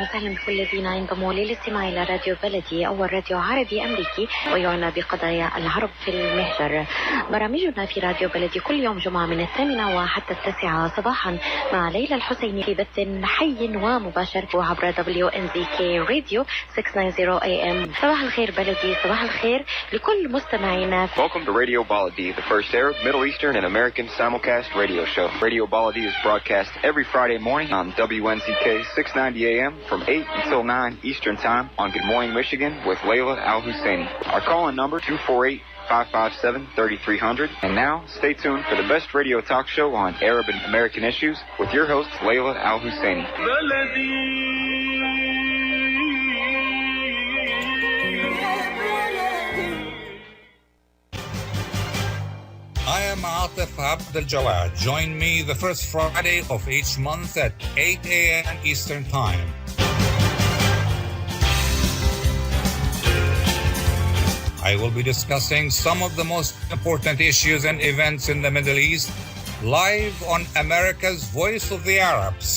وسهلا بكل الذين ينضموا للاستماع إلى راديو بلدي، أول راديو عربي أمريكي ويعنى بقضايا العرب في المهجر. برامجنا في راديو بلدي كل يوم جمعة من 8 وحتى 9 صباحا مع ليلى الحسيني في بث حي ومباشر عبر wnzk راديو 690 AM. صباح الخير بلدي، صباح الخير لكل مستمعينا. Welcome to Radio Baladi, the first Arab, Middle Eastern, and American simulcast radio show. Radio Baladi is broadcast every Friday morning on wnzk 690 AM from 8 until 9 Eastern Time on Good Morning Michigan with Layla Al-Husseini. Our call-in number 248-557-3300. And now, stay tuned for the best radio talk show on Arab and American issues with your host, Layla Al-Husseini. I am Atef Gawad. Join me the first Friday of each month at 8 a.m. Eastern Time. I will be discussing some of the most important issues and events in the Middle East live on America's Voice of the Arabs.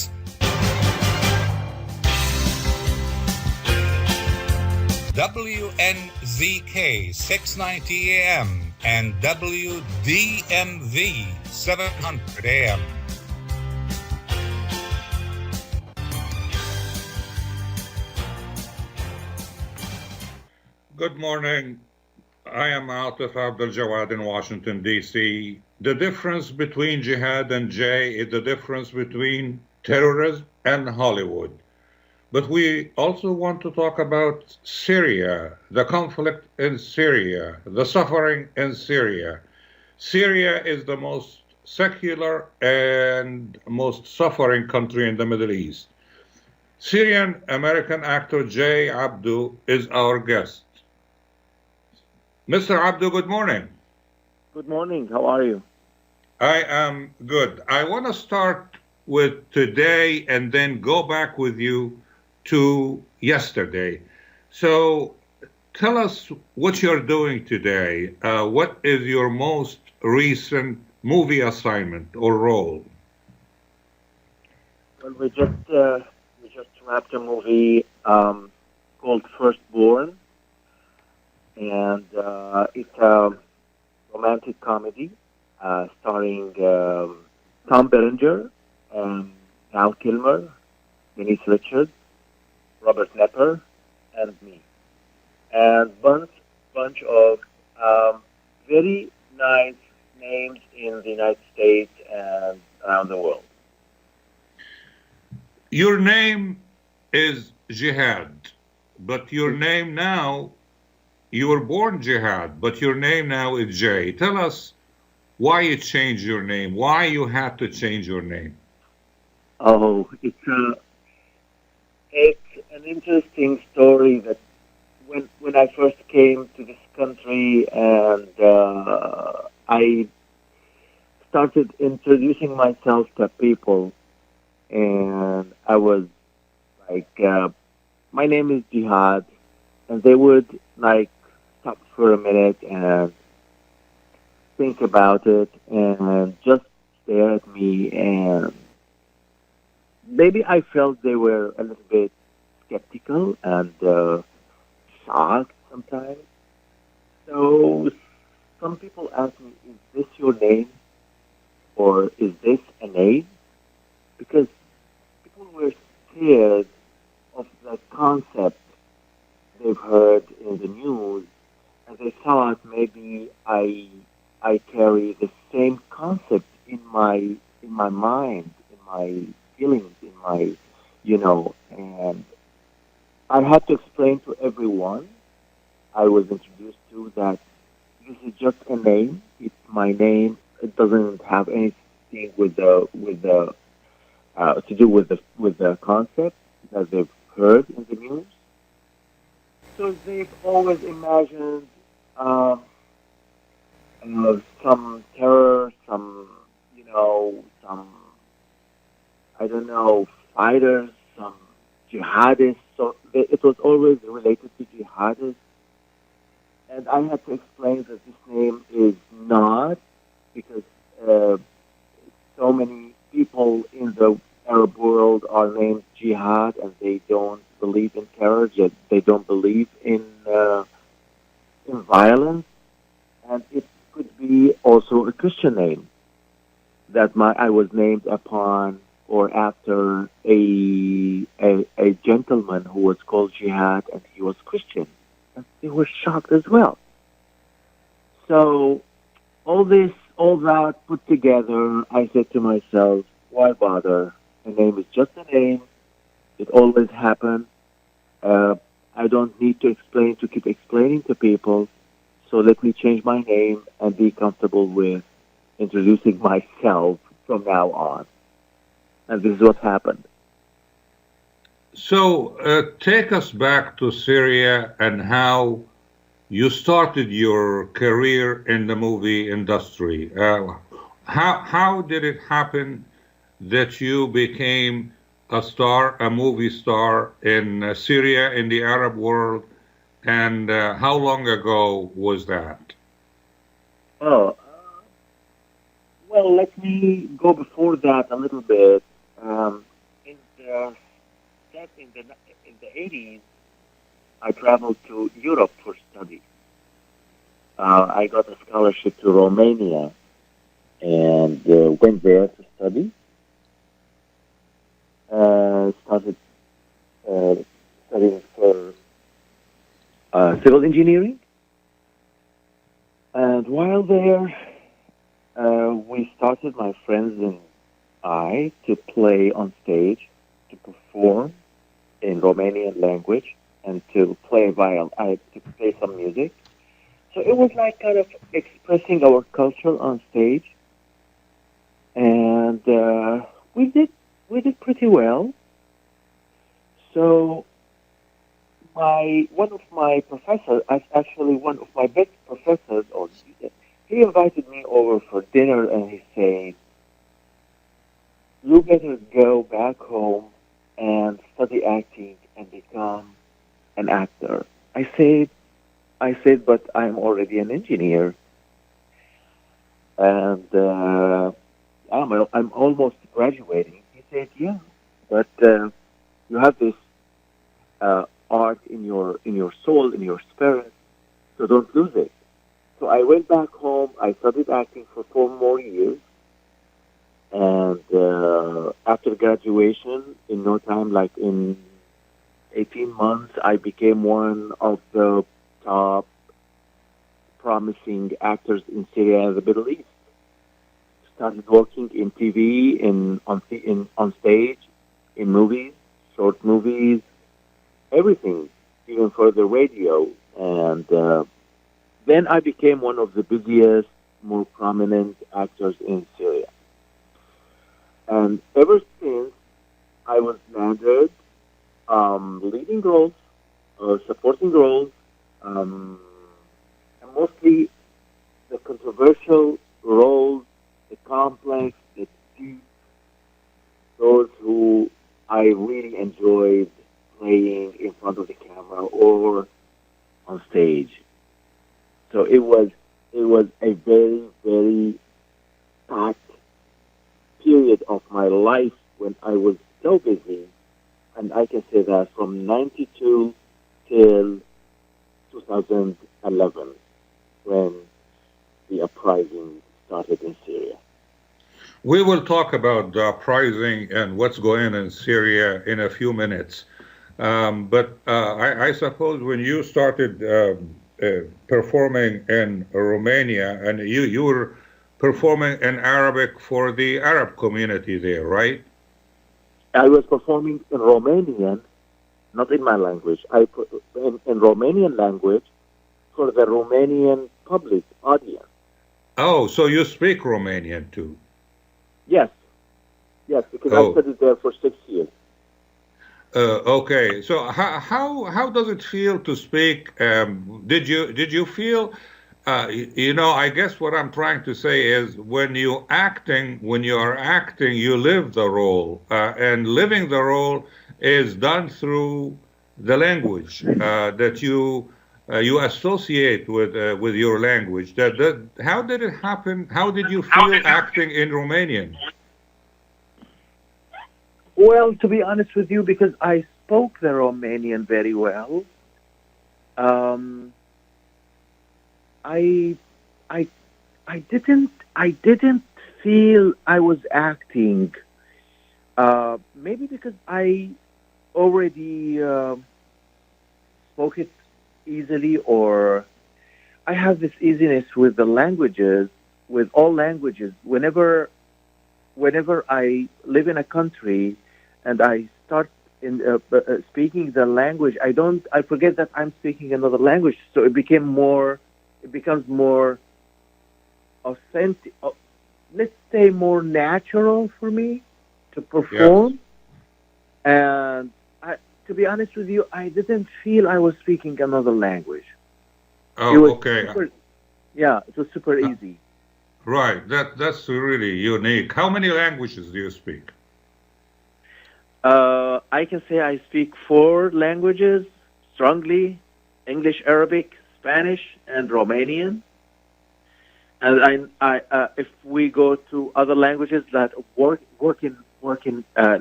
WNZK 690 AM and wdmv 700 AM. Good morning. I am Atef Gawad in Washington, D.C. The difference between jihad and Jay is the difference between terrorism and Hollywood. But we also want to talk about Syria, the conflict in Syria, the suffering in Syria. Syria is the most secular and most suffering country in the Middle East. Syrian American actor Jay Abdo is our guest. Mr. Abdo, good morning. Good morning. How are you? I am good. I want to start with today and then go back with you to yesterday. So tell us what you're doing today. What is your most recent movie assignment or role? Well, we just wrapped a movie called Firstborn, and it's a romantic comedy starring Tom Berenger, Val Kilmer, Denise Richards, Robert Nepper, and me, and bunch of very nice names in the United States and around the world. Your name is Jihad, but your name now, you were born Jihad, but your name now is Jay. Tell us why you changed your name, why you had to change your name. Oh, it's an interesting story that when I first came to this country and I started introducing myself to people, and I was like, my name is Jihad, and they would like stop for a minute and think about it and just stare at me, and maybe I felt they were a little bit skeptical and shocked sometimes. So some people ask me, is this your name? Or is this a name? Because people were scared of the concept they've heard in the news, and they thought maybe I carry the same concept in my mind, in my feelings, in my, and I had to explain to everyone I was introduced to that this is just a name. It's my name. It doesn't have anything to do with the concept that they've heard in the news. So they've always imagined some terror, some I don't know, fighters, some jihadists. So it was always related to jihadists. And I had to explain that this name is not, because so many people in the Arab world are named jihad, and they don't believe in terror. They don't believe in violence, and it could be also a Christian name that I was named upon or after a gentleman who was called Jihad, and he was Christian, and they were shocked as well. So all that put together, I said to myself, why bother? A name is just a name. It always happens. I don't need to keep explaining to people. So let me change my name and be comfortable with introducing myself from now on. And this is what happened. So take us back to Syria and how you started your career in the movie industry. How did it happen that you became a movie star in Syria, in the Arab world, and how long ago was that? Oh, well, let me go before that a little bit. In the 80s, I traveled to Europe for study. I got a scholarship to Romania and went there to study. Started studying for civil engineering. And while there, we started, my friends and I, to play on stage, to perform in Romanian language, and to play to play some music. So it was like kind of expressing our culture on stage, and we did pretty well. So one of my professors, actually one of my best professors, he invited me over for dinner, and he said, "You better go back home and study acting and become an actor." I said, "But I'm already an engineer, and I'm almost graduating." He said, "Yeah, but you have this art in your soul, in your spirit, so don't lose it." So I went back home. I studied acting for 4 more years, and after graduation, in no time, like in 18 months, I became one of the top promising actors in Syria and the Middle East. Started working in TV, on stage, in movies, short movies, everything, even for the radio. And then I became one of the busiest, more prominent actors in Syria. And ever since, I was landed leading roles, supporting roles, and mostly the controversial roles, the complex, the deep, those who I really enjoyed playing in front of the camera or on stage. So it was a very, very packed period of my life when I was so busy. And I can say that from 92 till 2011, when the uprising started in Syria. We will talk about the uprising and what's going on in Syria in a few minutes. But I suppose when you started performing in Romania, and you were performing in Arabic for the Arab community there, right? I was performing in Romanian, not in my language. I put in Romanian language for the Romanian public audience. Oh, so you speak Romanian too? Yes, because I studied there for 6 years. Okay, so how does it feel to speak? Did you feel? I guess what I'm trying to say is when you are acting, you live the role, and living the role is done through the language that you associate with your language. How did it happen? How did you feel acting in Romanian? Well, to be honest with you, because I spoke the Romanian very well, um, I, I, I didn't feel I was acting. Maybe because I already spoke it easily, or I have this easiness with the languages, with all languages. Whenever I live in a country and I start speaking the language, I forget that I'm speaking another language. So it becomes more authentic, let's say more natural for me to perform. Yes. And to be honest with you, I didn't feel I was speaking another language. It Oh, was okay. yeah, it was super Uh, easy. right. That's really unique. How many languages do you speak? I can say I speak 4 languages strongly: English, Arabic, Spanish, and Romanian. And if we go to other languages, that working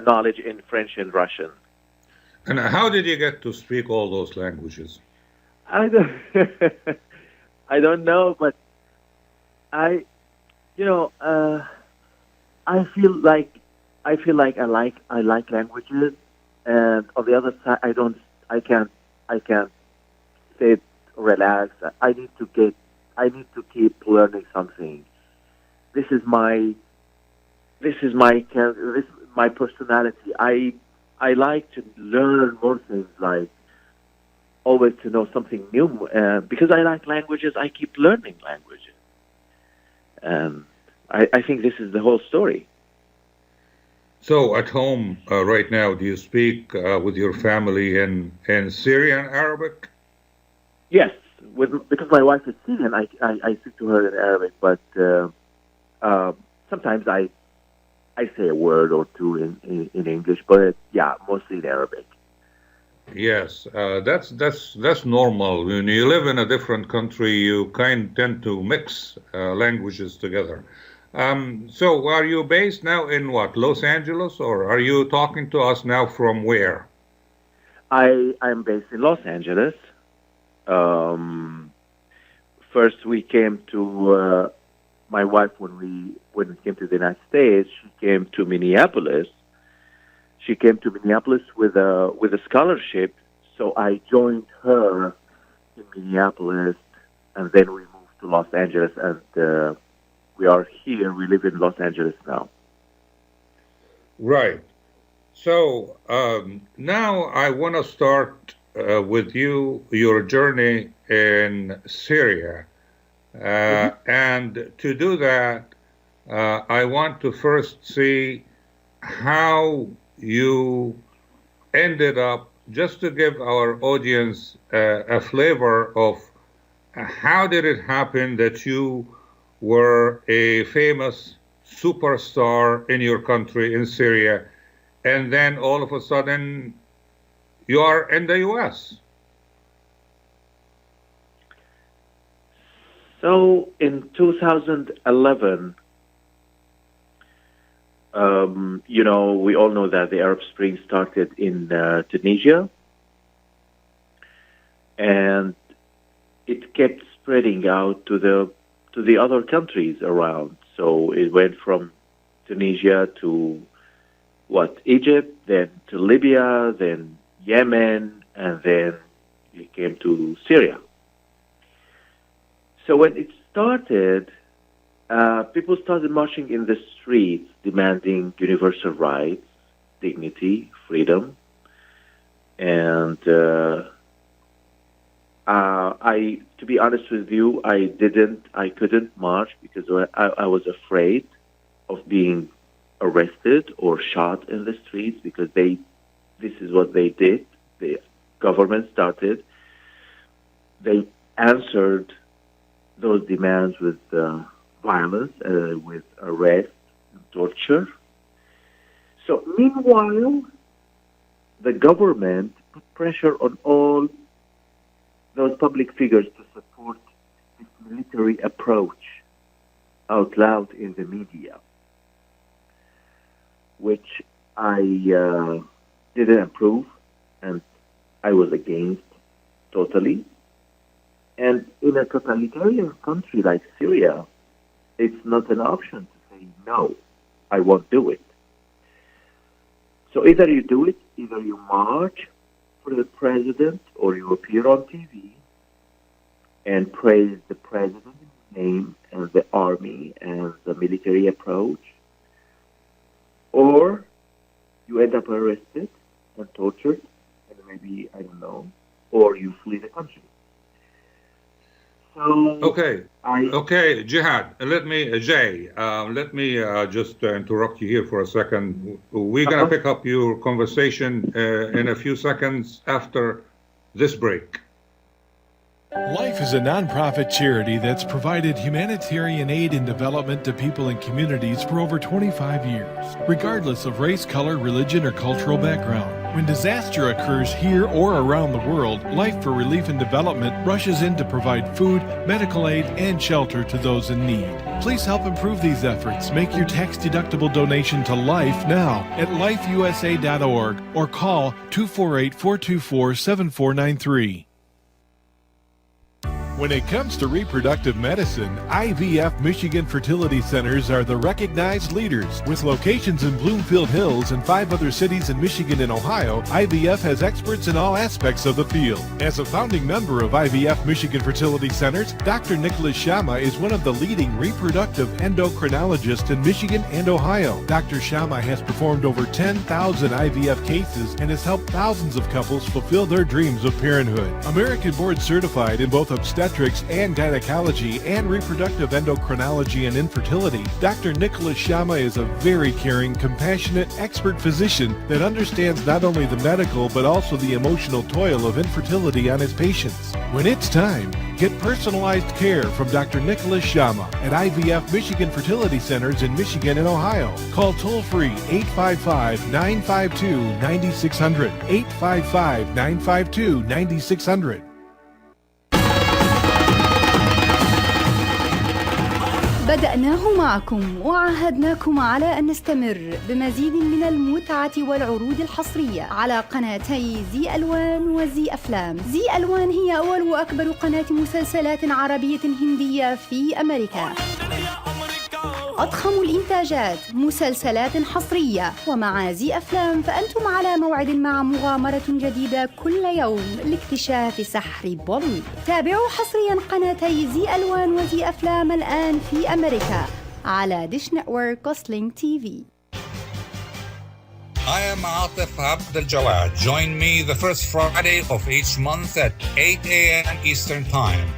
knowledge in French and Russian. And how did you get to speak all those languages? I don't, I don't know, but I, you know, I feel like I like languages, and on the other side, I can't sit, relax. I need to keep learning something. This is my this is my personality. I like to learn more things, like always to know something new. Because I like languages, I keep learning languages. I think this is the whole story. So at home right now, do you speak with your family in Syrian Arabic? Yes, because my wife is Syrian, I speak to her in Arabic, but sometimes I say a word or two in English, but yeah, mostly in Arabic. Yes, that's normal. When you live in a different country, you tend to mix languages together. So are you based now in what, Los Angeles, or are you talking to us now from where? I'm based in Los Angeles. Um, First, we came to my wife when we came to the United States. She came to Minneapolis. She came to Minneapolis with a scholarship. So I joined her in Minneapolis, and then we moved to Los Angeles, and we are here. We live in Los Angeles now. Right. So now I want to start with your journey in Syria. And to do that, I want to first see how you ended up, just to give our audience a flavor of how did it happen that you were a famous superstar in your country, in Syria, and then all of a sudden you are in the U.S. So in 2011, we all know that the Arab Spring started in Tunisia, and it kept spreading out to the other countries around. So it went from Tunisia to Egypt, then to Libya, then Yemen, and then it came to Syria. So when it started, people started marching in the streets, demanding universal rights, dignity, freedom, and to be honest with you, I couldn't march because I was afraid of being arrested or shot in the streets, because this is what they did. The government started. They answered those demands with violence, with arrest and torture. So meanwhile, the government put pressure on all those public figures to support this military approach out loud in the media, which I didn't approve, and I was against totally. And in a totalitarian country like Syria, it's not an option to say, no, I won't do it. So either you do it, either you march for the president, or you appear on TV and praise the president's name and the army and the military approach, or you end up arrested and tortured, and maybe, I don't know, or you flee the country. So Okay, Jihad. Let me, Jay. Let me just interrupt you here for a second. We're gonna pick up your conversation in a few seconds after this break. Life is a nonprofit charity that's provided humanitarian aid and development to people and communities for over 25 years, regardless of race, color, religion, or cultural background. When disaster occurs here or around the world, Life for Relief and Development rushes in to provide food, medical aid, and shelter to those in need. Please help improve these efforts. Make your tax-deductible donation to Life now at lifeusa.org or call 248-424-7493. When it comes to reproductive medicine, IVF Michigan Fertility Centers are the recognized leaders. With locations in Bloomfield Hills and 5 other cities in Michigan and Ohio, IVF has experts in all aspects of the field. As a founding member of IVF Michigan Fertility Centers, Dr. Nicholas Shama is one of the leading reproductive endocrinologists in Michigan and Ohio. Dr. Shama has performed over 10,000 IVF cases and has helped thousands of couples fulfill their dreams of parenthood. American board certified in both obstetrics and gynecology and reproductive endocrinology and infertility, Dr. Nicholas Shama is a very caring, compassionate, expert physician that understands not only the medical but also the emotional toil of infertility on his patients. When it's time, get personalized care from Dr. Nicholas Shama at IVF Michigan Fertility Centers in Michigan and Ohio. Call toll-free 855-952-9600, 855-952-9600. بدأناه معكم وعاهدناكم على أن نستمر بمزيد من المتعة والعروض الحصرية على قناتي زي ألوان وزي أفلام. زي ألوان هي أول وأكبر قناة مسلسلات عربية هندية في أمريكا. أضخم الإنتاجات، مسلسلات حصرية، ومع زي أفلام فأنتم على موعد مع مغامرة جديدة كل يوم لاكتشاف سحر بوليوود. تابعوا حصريا قناتي زي ألوان وزي أفلام الآن في أمريكا على ديش نتورك وسلينج تي في. I am Atef Gawad. Join me the first Friday of each month at 8 a.m. Eastern Time.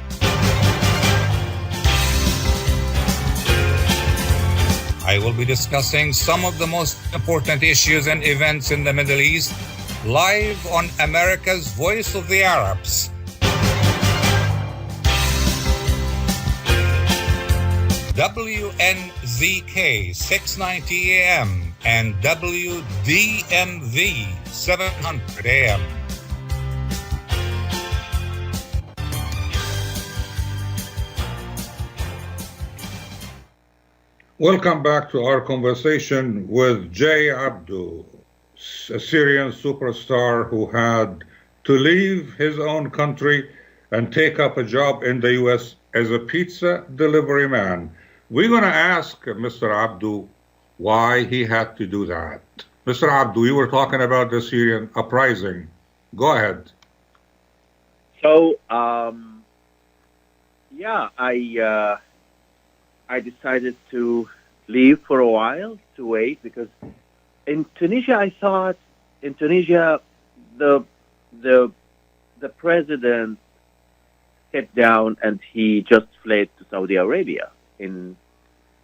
I will be discussing some of the most important issues and events in the Middle East live on America's Voice of the Arabs. WNZK 690 AM and wdmv 700 AM. Welcome back to our conversation with Jay Abdo, a Syrian superstar who had to leave his own country and take up a job in the U.S. as a pizza delivery man. We're going to ask Mr. Abdo why he had to do that. Mr. Abdo, you were talking about the Syrian uprising. Go ahead. So, I decided to leave for a while to wait, because in Tunisia, I thought in Tunisia the president stepped down and he just fled to Saudi Arabia in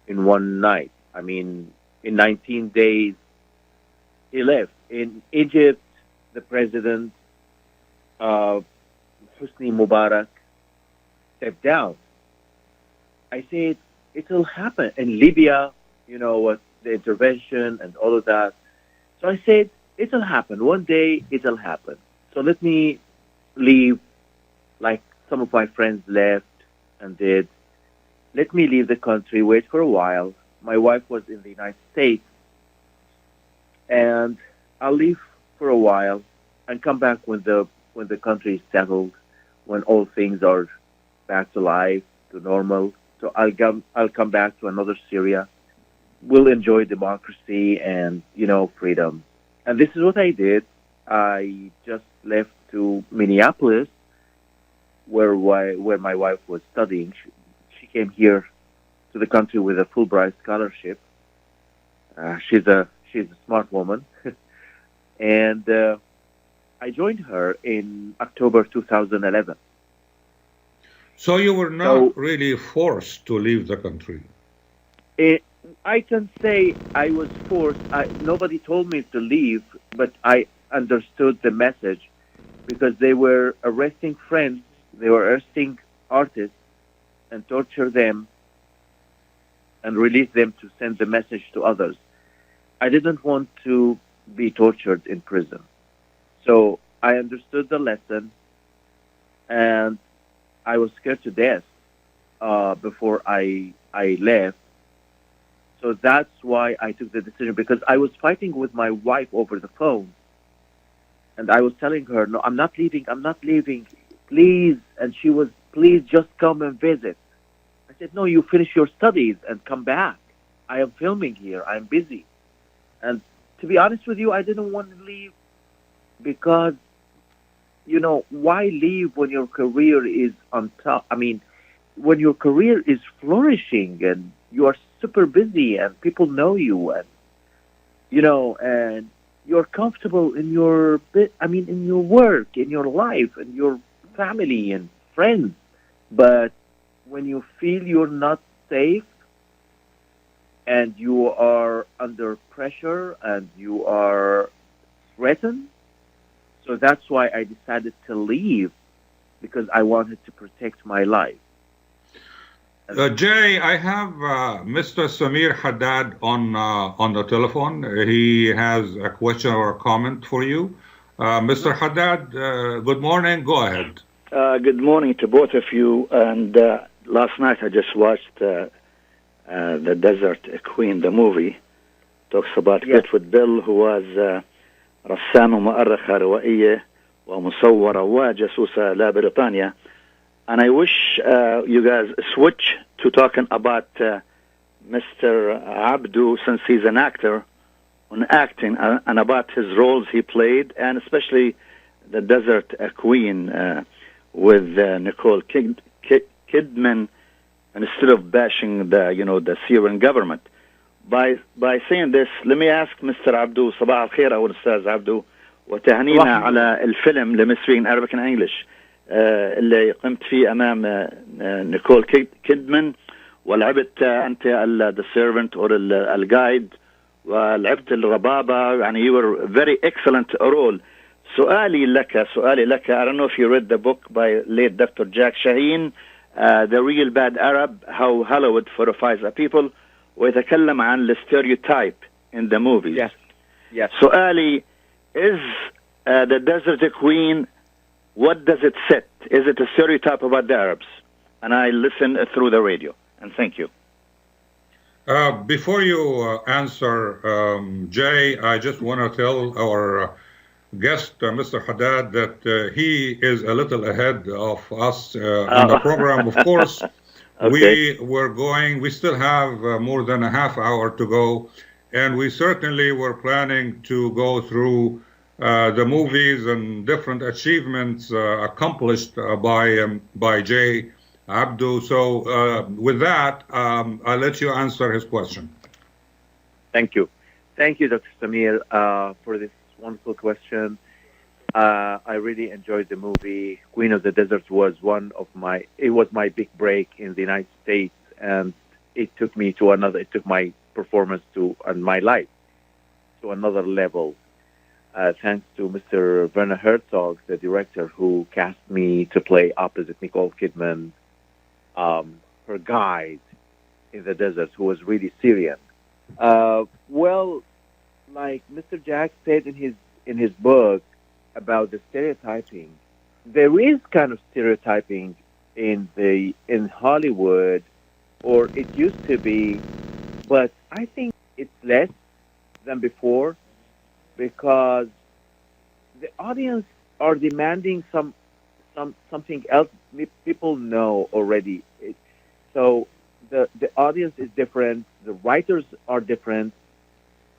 one night. I mean, in 19 days he left. In Egypt, the president Hosni Mubarak stepped down. I said, it'll happen. In Libya, with the intervention and all of that. So I said, it'll happen. One day, it'll happen. So let me leave, like some of my friends left and did. Let me leave the country, wait for a while. My wife was in the United States. and I'll leave for a while and come back when the country is settled, when all things are back to life, to normal. So I'll come back to another Syria. We'll enjoy democracy and freedom. And this is what I did. I just left to Minneapolis, where my wife was studying. She came here to the country with a Fulbright scholarship. She's a smart woman, and I joined her in October 2011. So you were not really forced to leave the country. I can say I was forced. Nobody told me to leave, but I understood the message because they were arresting friends, they were arresting artists and torture them and release them to send the message to others. I didn't want to be tortured in prison. So I understood the lesson, and I was scared to death before I left. So that's why I took the decision, because I was fighting with my wife over the phone. And I was telling her, no, I'm not leaving, please. And she was, please just come and visit. I said, no, you finish your studies and come back. I am filming here. I'm busy. And to be honest with you, I didn't want to leave because, why leave when your career is on top? I mean, when your career is flourishing and you are super busy and people know you and, and you're comfortable in your work, in your life, and your family and friends. But when you feel you're not safe and you are under pressure and you are threatened, so that's why I decided to leave, because I wanted to protect my life. Jay, I have Mr. Samir Haddad on the telephone. He has a question or a comment for you. Mr. Haddad, good morning. Go ahead. Good morning to both of you. And last night I just watched The Desert Queen, the movie. Talks about Fleetwood Bill, who was رسامة ومؤرخة روائية ومصورة وجاسوسة لبريطانيا. And I wish you guys switch to talking about Mr. Abdo, since he's an actor, on acting and about his roles he played, and especially The Desert Queen with Nicole Kidman, and instead of bashing the Syrian government. By saying this, let me ask Mr. Abdo, صباح الخير أول أستاذ عبدو، وتهنينا على الفيلم لمصريين Arabic and English اللي قمت فيه أمام نيكول كيدمان، ولعبت أنت The Servant or الجايد، ولعبت الربابة. يعني you were very excellent role. سؤالي لك I don't know if you read the book by late Dr. Jack Shaheen, The Real Bad Arab, How Hollywood Fortifies a People، ويتكلم عن الستيreotype in the movies. Yes. سؤالي is The Desert Queen, what does it set? Is it a stereotype about the Arabs? And I listen through the radio. And thank you. Before you answer, Jay, I just want to tell our guest, Mr. Haddad, that he is a little ahead of us on the program. Of course, okay. We still have more than a half hour to go, and we certainly were planning to go through the movies and different achievements accomplished by Jay Abdo. So with that, I'll let you answer his question. Thank you, Dr. Samir, for this wonderful question. I really enjoyed the movie. Queen of the Desert was it was my big break in the United States, and it took my performance and my life to another level. Thanks to Mr. Werner Herzog, the director, who cast me to play opposite Nicole Kidman, her guide in the desert, who was really Syrian. Well, like Mr. Jack said in his book about the stereotyping, there is kind of stereotyping in Hollywood, or it used to be, but I think it's less than before. because the audience are demanding something else people know already. So the audience is different. The writers are different.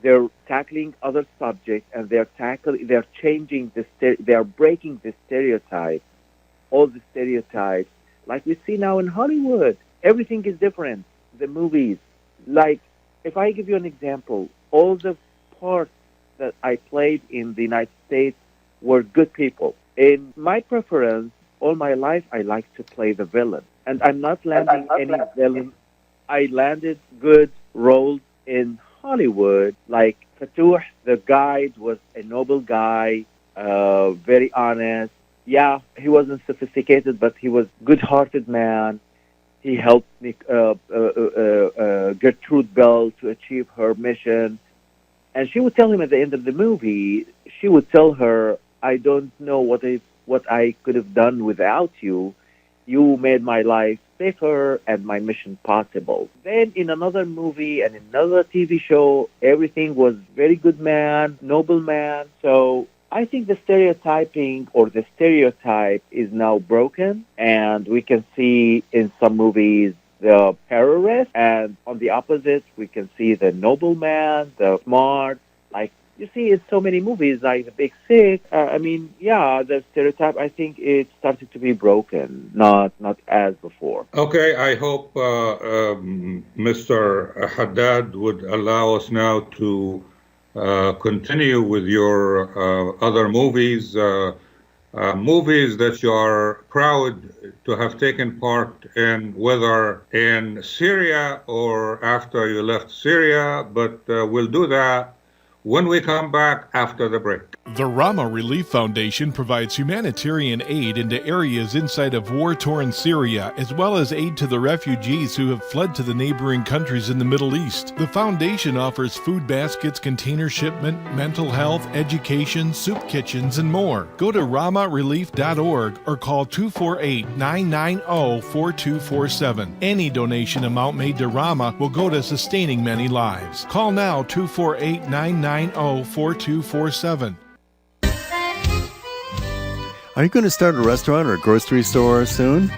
They're tackling other subjects, and they're changing they are breaking the stereotypes, all the stereotypes, like we see now in Hollywood. Everything is different. The movies, like, if I give you an example, all the parts that I played in the United States were good people. In my preference, all my life, I like to play the villain. And I'm not landing any villain. I landed good roles in Hollywood, like Fatouh, the guide, was a noble guy, very honest. Yeah, he wasn't sophisticated, but he was good-hearted man. He helped Gertrude Bell to achieve her mission. And she would tell him at the end of the movie, she would tell her, I don't know what I could have done without you. You made my life safer and my mission possible. Then in another movie and another TV show, everything was very good man, noble man. So I think the stereotyping or the stereotype is now broken, and we can see in some movies the terrorist, and on the opposite, we can see the noble man, the smart. Like you see in so many movies, like The Big Sick. The stereotype, I think it started to be broken, not as before. Okay, I hope Mr. Haddad would allow us now to continue with your other movies, movies that you are proud to have taken part in, whether in Syria or after you left Syria, but we'll do that when we come back after the break. The Rama Relief Foundation provides humanitarian aid into areas inside of war-torn Syria, as well as aid to the refugees who have fled to the neighboring countries in the Middle East. The foundation offers food baskets, container shipment, mental health, education, soup kitchens, and more. Go to ramarelief.org or call 248-990-4247. Any donation amount made to Rama will go to sustaining many lives. Call now 248-990-4247. Are you going to start a restaurant or grocery store soon?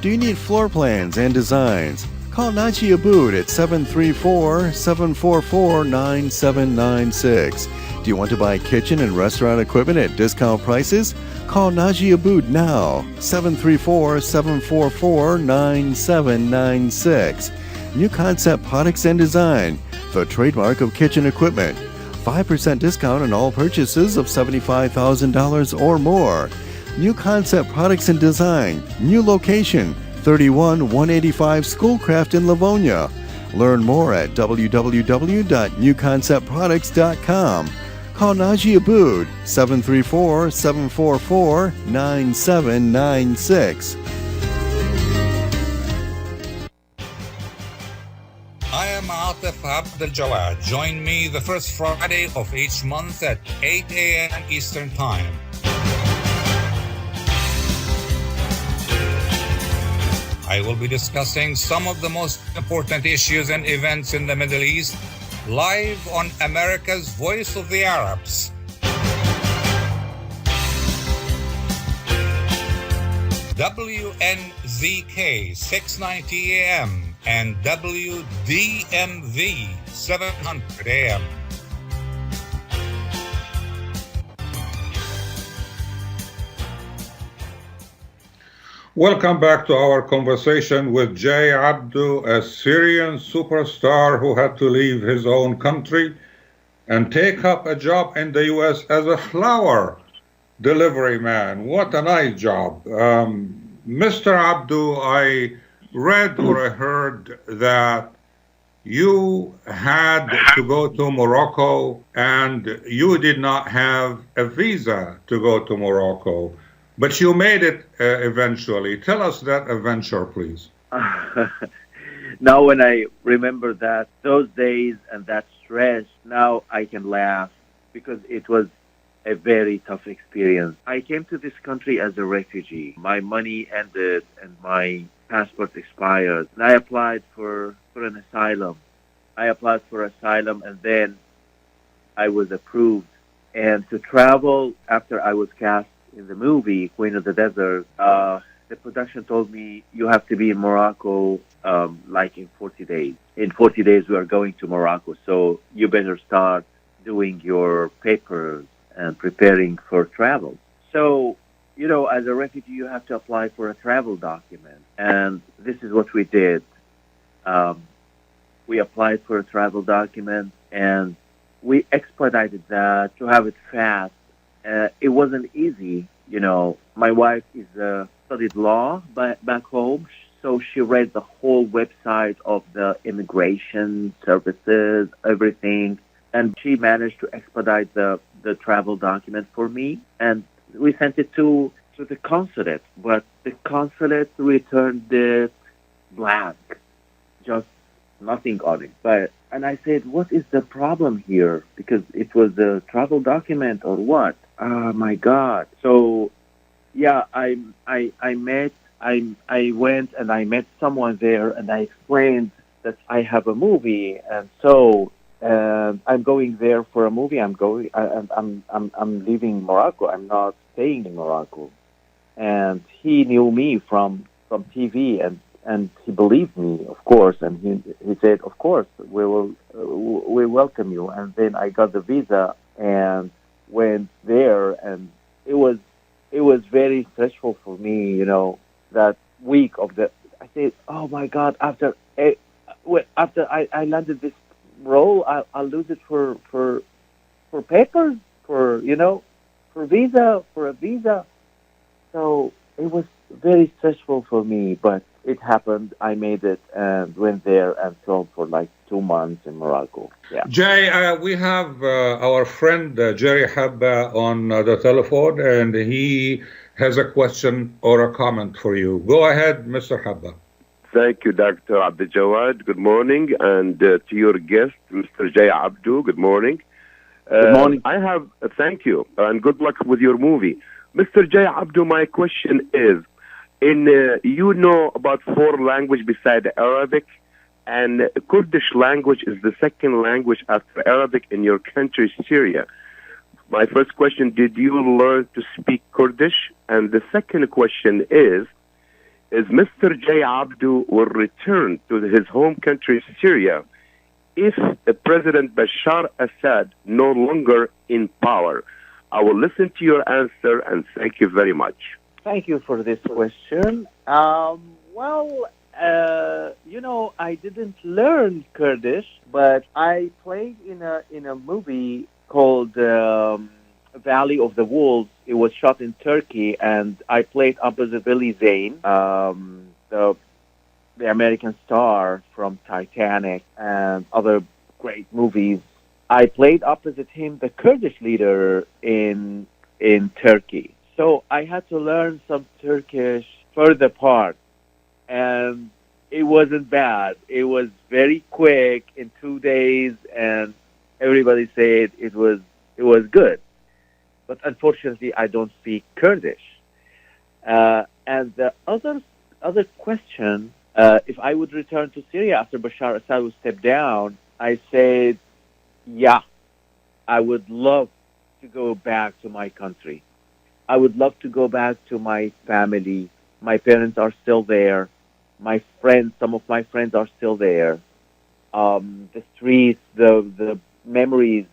Do you need floor plans and designs? Call Naji Abood at 734-744-9796. Do you want to buy kitchen and restaurant equipment at discount prices? Call Naji Abood now, 734-744-9796. New Concept Products and Design, the trademark of kitchen equipment. 5% discount on all purchases of $75,000 or more. New Concept Products and Design. New location, 31185 Schoolcraft in Livonia. Learn more at www.newconceptproducts.com. Call Naji Abood, 734-744-9796. I am Atef Gawad. Join me the first Friday of each month at 8 a.m. Eastern Time. I will be discussing some of the most important issues and events in the Middle East live on America's Voice of the Arabs. WNZK 690 AM and wdmv 700 AM. Welcome back to our conversation with Jay Abdo, a Syrian superstar who had to leave his own country and take up a job in the U.S. as a flower delivery man. What a nice job. Mr. Abdo, I read or I heard that you had to go to Morocco and you did not have a visa to go to Morocco. But you made it eventually. Tell us that adventure, please. Now when I remember those days and that stress, now I can laugh because it was a very tough experience. I came to this country as a refugee. My money ended and my passport expired. And I applied for an asylum. And then I was approved And to travel after I was cast in the movie Queen of the Desert, the production told me you have to be in Morocco like in 40 days. In 40 days we are going to Morocco, so you better start doing your papers and preparing for travel. So, you know, as a refugee, you have to apply for a travel document. And this is what we did. We applied for a travel document and we expedited that to have it fast. It wasn't easy. You know, my wife studied law back home, so she read the whole website of the immigration services, everything. And she managed to expedite the travel document for me. And we sent it to the consulate, but the consulate returned it blank, just nothing on it. And I said, what is the problem here? Because it was a travel document or what? Oh my God. So yeah, I went and I met someone there and I explained that I have a movie, and so I'm going there for a movie. I'm leaving Morocco. I'm not staying in Morocco. And he knew me from TV, and he believed me, of course. And he said, of course, we welcome you. And then I got the visa and went there, and it was very stressful for me, you know, that week of I said, oh my God, after I landed this role, I'll lose it for papers, for a visa. So it was very stressful for me, but it happened. I made it and went there and filmed for like 2 months in Morocco. Yeah. Jay, we have our friend Jay Abdo on the telephone, and he has a question or a comment for you. Go ahead, Mr. Abdo. Thank you, Dr. Abdul Jawad. Good morning. And to your guest, Mr. Jay Abdo, good morning. Good morning. Thank you, and good luck with your movie. Mr. Jay Abdo, my question is, you know about 4 languages besides Arabic, and Kurdish language is the second language after Arabic in your country, Syria. My first question, did you learn to speak Kurdish? And the second question is Mr. Jay Abdo will return to his home country, Syria, if President Bashar Assad no longer in power? I will listen to your answer, and thank you very much. Thank you for this question. I didn't learn Kurdish, but I played in a movie called Valley of the Wolves. It was shot in Turkey, and I played opposite Billy Zane, the American star from Titanic and other great movies. I played opposite him the Kurdish leader in Turkey. So I had to learn some Turkish for the part, and it wasn't bad. It was very quick in 2 days, and everybody said it was good. But unfortunately, I don't speak Kurdish. And the other question, if I would return to Syria after Bashar Assad would step down, I said, yeah, I would love to go back to my country. I would love to go back to my family. My parents are still there. My friends, some of my friends are still there. The streets, the memories,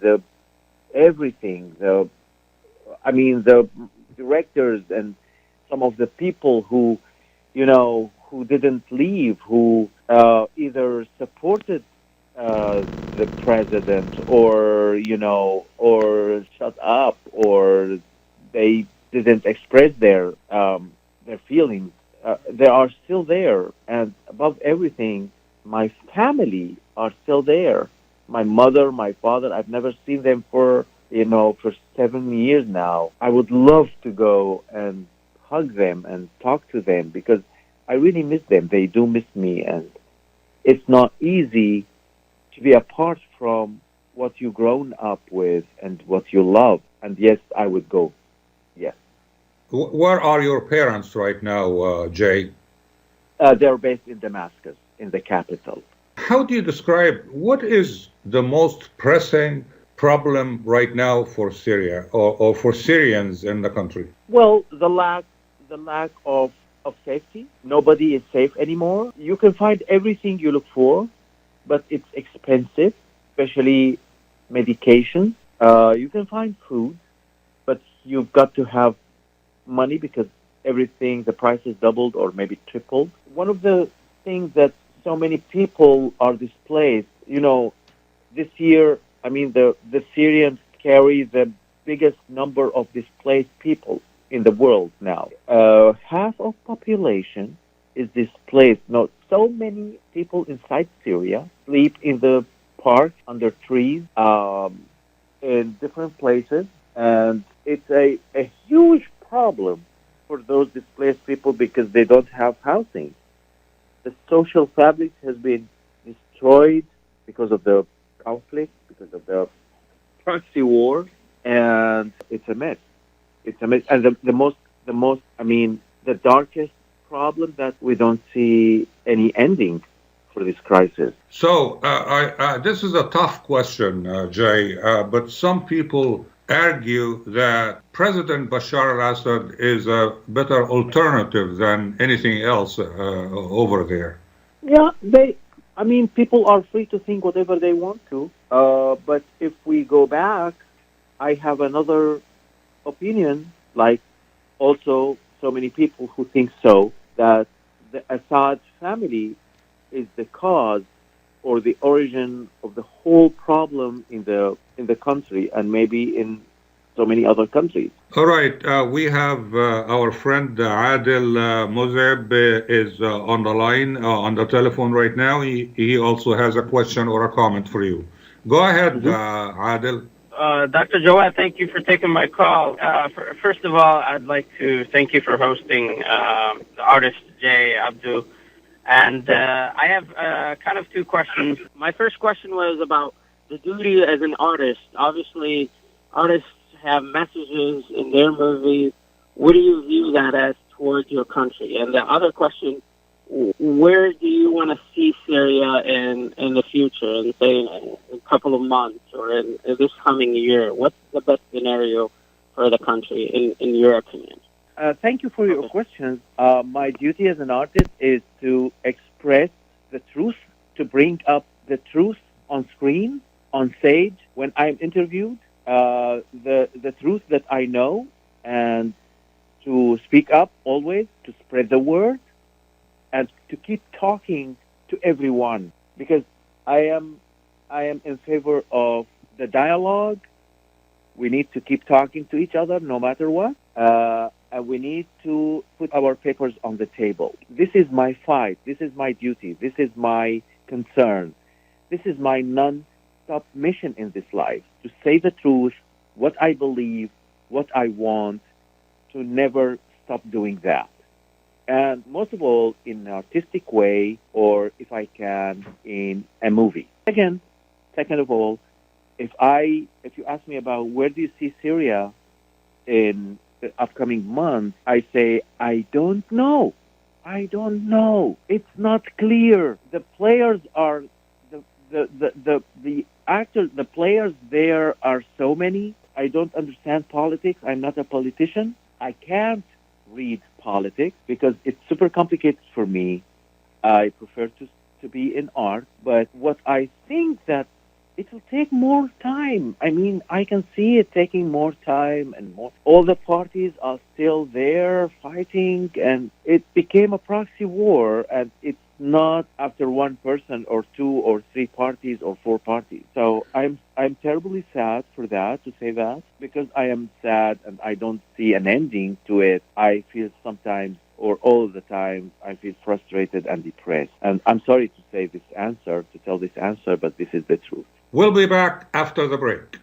everything. The directors and some of the people who didn't leave, who either supported the president or shut up, or they didn't express their feelings. They are still there, and above everything, my family are still there. My mother, my father, I've never seen them for 7 years now. I would love to go and hug them and talk to them because I really miss them. They do miss me, and it's not easy to be apart from what you've grown up with and what you love. And yes, I would go. Yes. Where are your parents right now, Jay? They're based in Damascus, in the capital. How do you describe what is the most pressing problem right now for Syria or for Syrians in the country? Well, the lack of safety. Nobody is safe anymore. You can find everything you look for, but it's expensive, especially medication. You can find food, but you've got to have money because everything, the price is doubled or maybe tripled. One of the things that so many people are displaced, this year, the Syrians carry the biggest number of displaced people in the world now. Half of population is displaced. Now, so many people inside Syria sleep in the park, under trees, in different places, and it's a huge problem for those displaced people because they don't have housing. The social fabric has been destroyed because of the conflict, because of the proxy war, and it's a mess. It's a mess. And the darkest problem that we don't see any ending for this crisis. So this is a tough question, Jay, but some people argue that President Bashar al-Assad is a better alternative than anything else over there. Yeah, people are free to think whatever they want to. But if we go back, I have another opinion, like also so many people who think so, that the Assad family is the cause or the origin of the whole problem in the country and maybe in so many other countries. All right, we have our friend Adil Muzeb is on the line, on the telephone right now. He also has a question or a comment for you. Go ahead, Adil. Dr. Jawad, thank you for taking my call. First of all, I'd like to thank you for hosting the artist Jay Abdo. And I have kind of two questions. My first question was about the duty as an artist. Obviously, artists have messages in their movies. What do you view that as towards your country? And the other question, where do you want to see Syria in the future, in say in a couple of months or in this coming year? What's the best scenario for the country in your opinion? Thank you for your questions. My duty as an artist is to express the truth, to bring up the truth on screen, on stage, when I'm interviewed, the truth that I know, and to speak up always, to spread the word, and to keep talking to everyone, because I am in favor of the dialogue. We need to keep talking to each other no matter what. And we need to put our papers on the table. This is my fight. This is my duty. This is my concern. This is my non-stop mission in this life, to say the truth, what I believe, what I want, to never stop doing that. And most of all, in an artistic way, or if I can, in a movie. Second of all, if you ask me about where do you see Syria in the upcoming months, I say, I don't know. It's not clear. The players are, the actors, the players there are so many. I don't understand politics. I'm not a politician. I can't read politics because it's super complicated for me. I prefer to be in art. But what I think that it will take more time. I mean, I can see it taking more time and more. All the parties are still there fighting, and it became a proxy war, and it's not after one person or two or three parties or four parties. So I'm terribly sad for that, to say that, because I am sad and I don't see an ending to it. I feel sometimes, or all the time, I feel frustrated and depressed. And I'm sorry to say this answer, to tell this answer, but this is the truth. We'll be back after the break.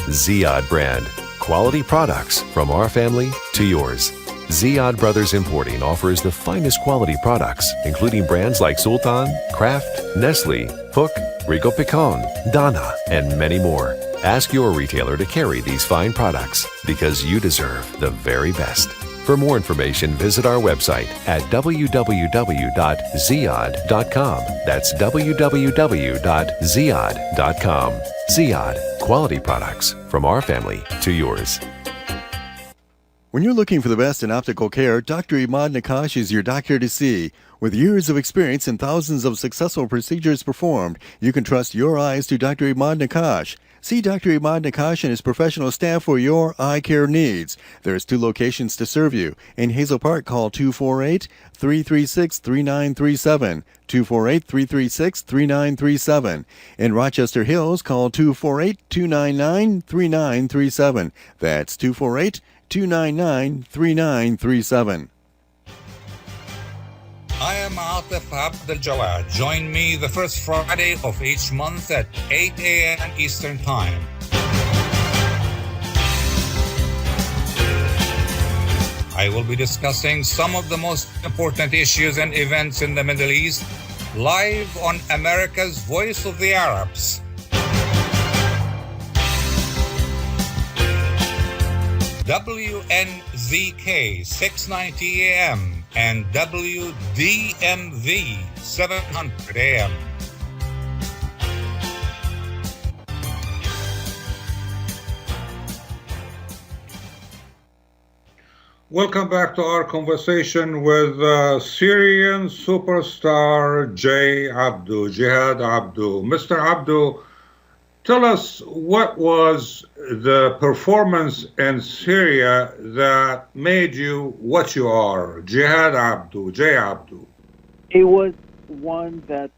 Ziyad brand. Quality products from our family to yours. Ziyad Brothers Importing offers the finest quality products, including brands like Sultan, Kraft, Nestle, Hook, Rico Picon, Dana, and many more. Ask your retailer to carry these fine products because you deserve the very best. For more information, visit our website at www.ziyad.com. That's www.ziyad.com. Ziad, quality products from our family to yours. When you're looking for the best in optical care, Dr. Imad Nakash is your doctor to see. With years of experience and thousands of successful procedures performed, you can trust your eyes to Dr. Imad Nakash. See Dr. Imad Nakash and his professional staff for your eye care needs. There's 2 locations to serve you. In Hazel Park, call 248-336-3937. 248-336-3937. In Rochester Hills, call 248-299-3937. That's 248-299-3937. I am Atef Gawad. Join me the first Friday of each month at 8 a.m. Eastern Time. I will be discussing some of the most important issues and events in the Middle East live on America's Voice of the Arabs. WNZK 690 AM and wdmv 700 AM. Welcome back to our conversation with Syrian superstar Jay Abdo, Jihad Abdo. Mr. Abdo, tell us, what was the performance in Syria that made you what you are, Jihad Abdo, Jay Abdo? It was one that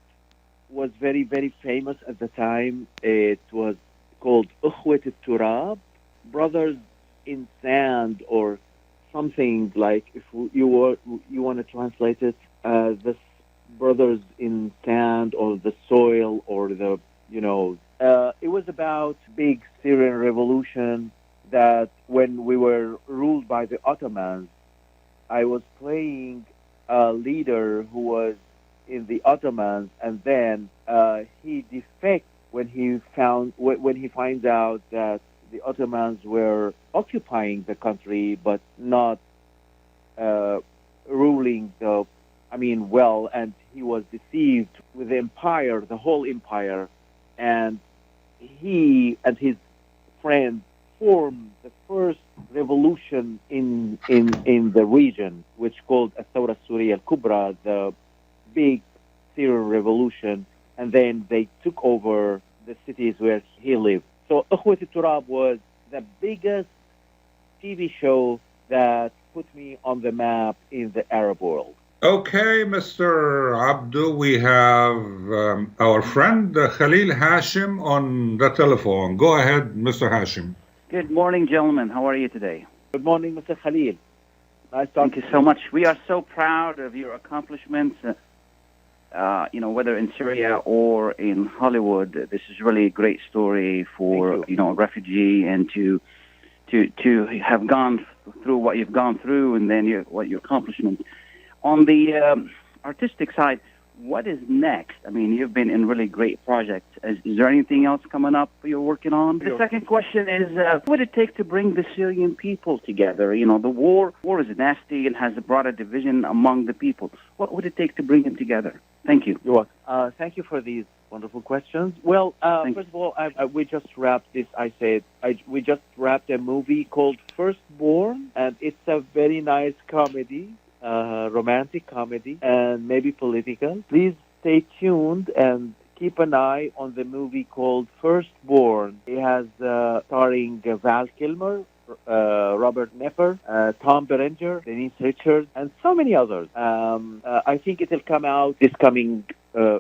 was very, very famous at the time. It was called Ukhwat al-Turab, Brothers in Sand, or something like, if you want to translate it, the Brothers in Sand, or the soil, or the, it was about big Syrian revolution that when we were ruled by the Ottomans, I was playing a leader who was in the Ottomans, and then he defects when he finds out that the Ottomans were occupying the country but not ruling well, and he was deceived with the empire, the whole empire, and he and his friends formed the first revolution in the region, which called Al-Thawra Surya Al-Kubra, the big Syrian revolution, and then they took over the cities where he lived. So Ukhwat al-Turab was the biggest TV show that put me on the map in the Arab world. Okay, Mr. Abdo, we have our friend Khalil Hashim on the telephone. Go ahead, Mr. Hashim. Good morning, gentlemen. How are you today? Good morning, Mr. Khalil. Nice talking. Thank you so much. We are so proud of your accomplishments, whether in Syria or in Hollywood. This is really a great story for, a refugee, and to have gone through what you've gone through, and then what your accomplishments. On the artistic side, what is next? I mean, you've been in really great projects. Is there anything else coming up you're working on? The second question is, what would it take to bring the Syrian people together? The war is nasty and has brought a division among the people. What would it take to bring them together? Thank you. You're welcome. Thank you for these wonderful questions. Well, first of all, we just wrapped this. We just wrapped a movie called Firstborn, and it's a very nice comedy. Romantic comedy, and maybe political. Please stay tuned and keep an eye on the movie called Firstborn. It has starring Val Kilmer, Robert Nepper, Tom Berenger, Denise Richards, and so many others. I think it will come out this coming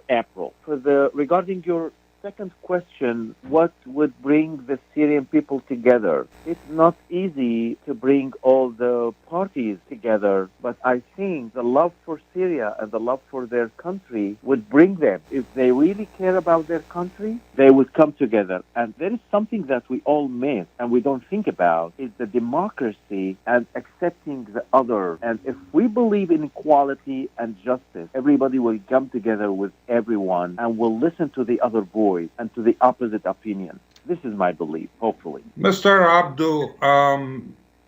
April. Regarding your second question, what would bring the Syrian people together? It's not easy to bring all the parties together, but I think the love for Syria and the love for their country would bring them. If they really care about their country, they would come together. And there is something that we all miss and we don't think about, is the democracy and accepting the other. And if we believe in equality and justice, everybody will come together with everyone and will listen to the other voice and to the opposite opinion. This is my belief, hopefully. Mr. Abdo,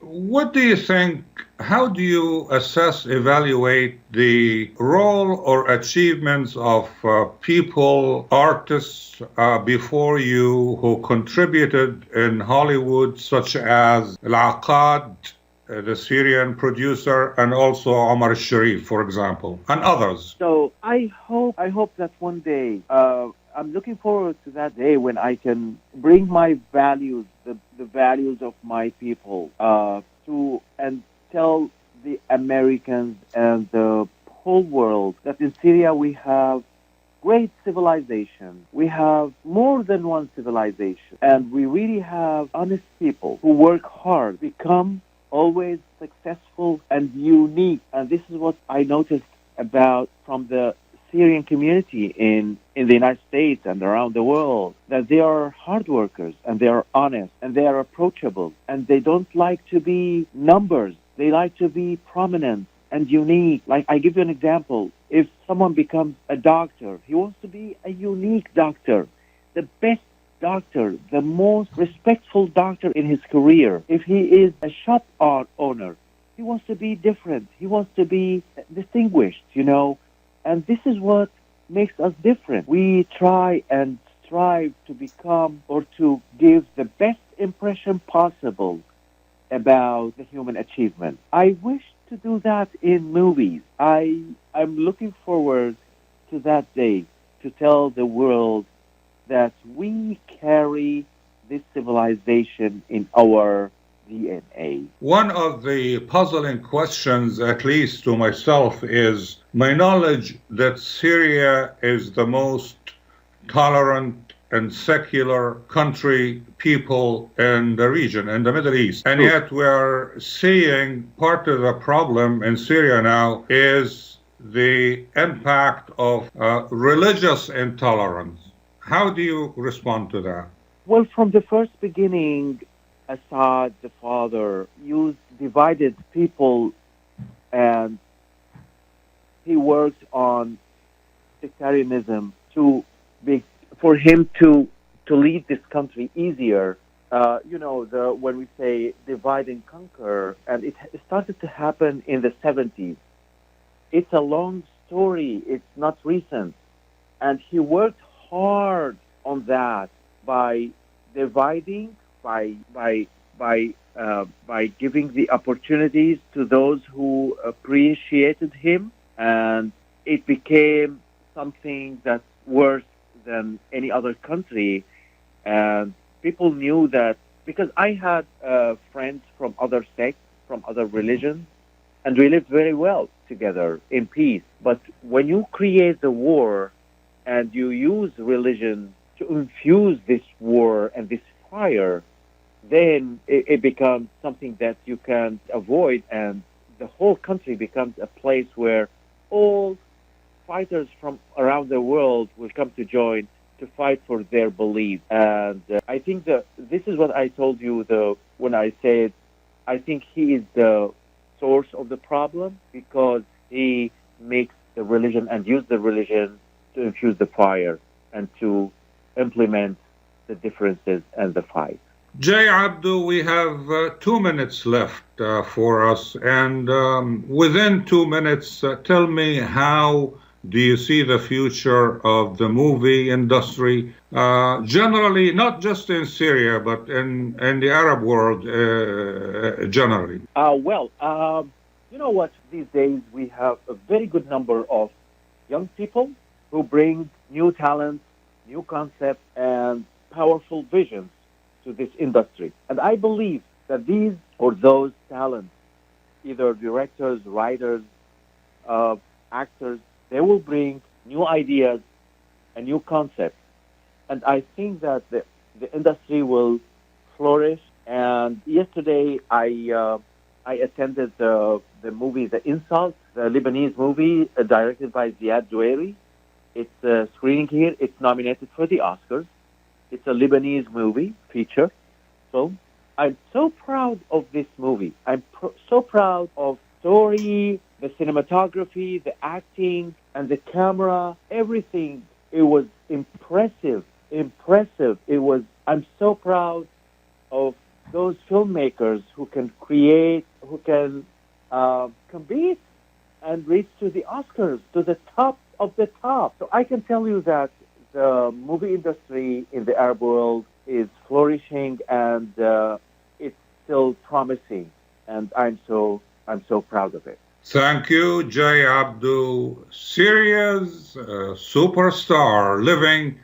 What do you think? How do you assess, evaluate the role or achievements of people, artists before you who contributed in Hollywood, such as Al-Aqad, the Syrian producer, and also Omar Sharif, for example, and others? So I hope that one day, I'm looking forward to that day when I can bring my values, the values of my people, to and tell the Americans and the whole world that in Syria we have great civilization. We have more than one civilization, and we really have honest people who work hard, become always successful and unique. And this is what I noticed about from the Syrian community in the United States and around the world, that they are hard workers and they are honest and they are approachable and they don't like to be numbers. They like to be prominent and unique. Like, I give you an example. If someone becomes a doctor, he wants to be a unique doctor, the best doctor, the most respectful doctor in his career. If he is a shop owner, he wants to be different. He wants to be distinguished, And this is what makes us different. We try and strive to become or to give the best impression possible about the human achievement. I wish to do that in movies. I'm looking forward to that day to tell the world that we carry this civilization in our DNA. One of the puzzling questions, at least to myself, is my knowledge that Syria is the most tolerant and secular country, people in the region, in the Middle East. And yet we are seeing part of the problem in Syria now is the impact of religious intolerance. How do you respond to that? Well, from the first beginning, Assad, the father, divided people, and he worked on sectarianism for him to lead this country easier. When we say divide and conquer, and it started to happen in the 70s. It's a long story. It's not recent. And he worked hard on that by dividing, by giving the opportunities to those who appreciated him, and it became something that's worse than any other country. And people knew that, because I had friends from other sects, from other religions, and we lived very well together in peace. But when you create the war and you use religion to infuse this war and this fire, then it becomes something that you can't avoid, and the whole country becomes a place where all fighters from around the world will come to join to fight for their beliefs. And I think that this is what I told you when I said I think he is the source of the problem, because he makes the religion and use the religion to infuse the fire and to implement the differences and the fight. Jay Abdo, we have 2 minutes left for us, and within 2 minutes, tell me, how do you see the future of the movie industry, generally, not just in Syria, but in the Arab world generally? You know what? These days we have a very good number of young people who bring new talents, new concepts, and powerful visions to this industry. And I believe that these or those talents, either directors, writers, actors, they will bring new ideas and new concepts. And I think that the industry will flourish. And yesterday I attended the movie The Insult, the Lebanese movie directed by Ziad Doueri. It's screening here. It's nominated for the Oscars. It's a Lebanese movie, feature. So I'm so proud of this movie. I'm so proud of story, the cinematography, the acting, and the camera, everything. It was impressive. I'm so proud of those filmmakers who can create, who can compete and reach to the Oscars, to the top of the top. So I can tell you that the movie industry in the Arab world is flourishing, and it's still promising. And I'm so proud of it. Thank you, Jay Abdo, Syria's superstar living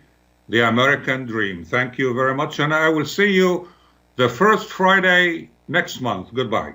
the American dream. Thank you very much, and I will see you the first Friday next month. Goodbye.